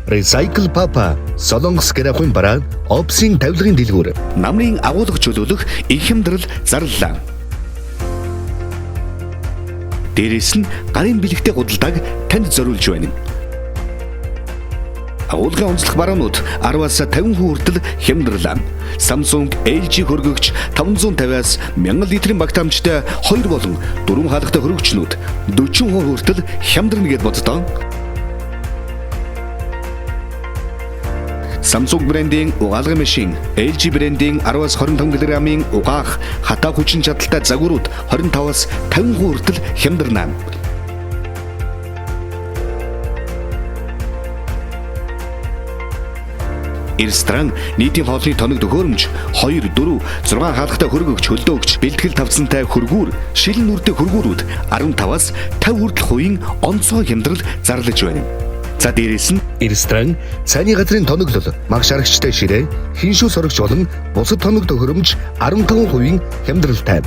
Recycle Papa Солонгос гэрээхүйн бараа Опсын тавилгын дэлгүүр намрын агуулга чөлөөлөх их хямдрал зарлалаа. Дээрээс нь гарын бэлэгтэй гудалдааг танд зориулж байна. Агуулгын онцлог баруунууд 10-аас 50% хүртэл хямдралаа. Samsung, LG хөргөгч 550-аас 1000 литрийн багт амжтай 2 болон 4 хаалгатай хөргөгчнүүд 40% хүртэл хямдрна гэд боддоо. Samsung брендийн угаалгын машин, LG брендийн 10-аас 25 кг-ийн угаах хатаа хүчин чадалтай загварууд 25-аас 50% хүртэл хямдрна. Ирстран нийтийн хоолны тоног төхөөрөмж 2, 4, 6 хаалгатай хөргөгч, хөлдөөгч, бэлтгэл тавцантай хөргүүр, шилэн нүртэй хөргүүрүүд 15-аас 50 хүртэл хувийн онцгой хямдрал зарлаж байна. За дээрээс нь Ирстран цайны газрын тоноглол, магш арагчтай ширээ, хиншүү сорогч болон бусад тоног төхөөрөмж 15% хямдралтай.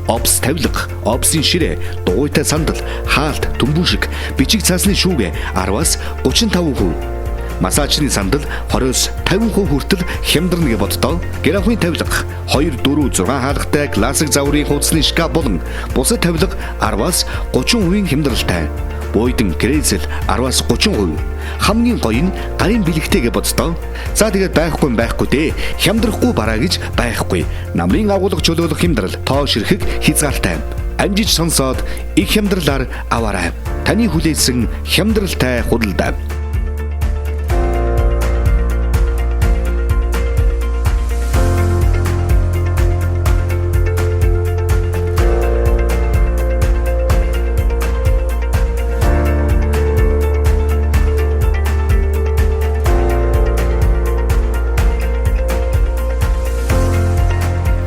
Опс тавилга, Опсын ширээ, дугуйтай сандал, хаалт, төмбөшиг, бичиг цаасны шүүгээ 10-аас 35%. Массажны сандал 20-с 50% хүртэл хямдрна гэж боддоо. Гэрээхүйн тавилга 2, 4, 6 хаалгатай классик заврын хуудасны шкаф болон бусад тавилга 10-аас 30% хямдралтай. Буудан грейзел 10-аас 30%. Хамгийн гоё нь гарын бэлэгтэй гэж боддоо. За тэгээд байхгүй дээ. Хямдрахгүй бараа гэж байхгүй. Намрын агуулга чөлөөлөх хямдрал тоо ширхэг хязгаартай. Амжиж сонсоод их хямдралаар аваарай. Таны хүлээсэн хямдралтай худалдаа.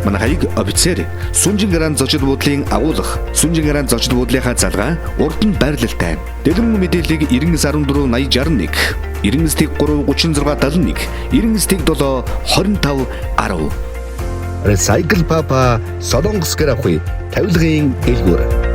Манайг офицер Сүнжин гараан зочид буудлын агуулга, Сүнжин гараан зочид буудлынхаа залгаа урд нь байрлалтай. Дэлгэрэнгүй мэдээллийг 9914 6061, 9936 71, 9937 25 10. Recycle Papa Солонгос гэрээхүй тавилгын дэлгүүр.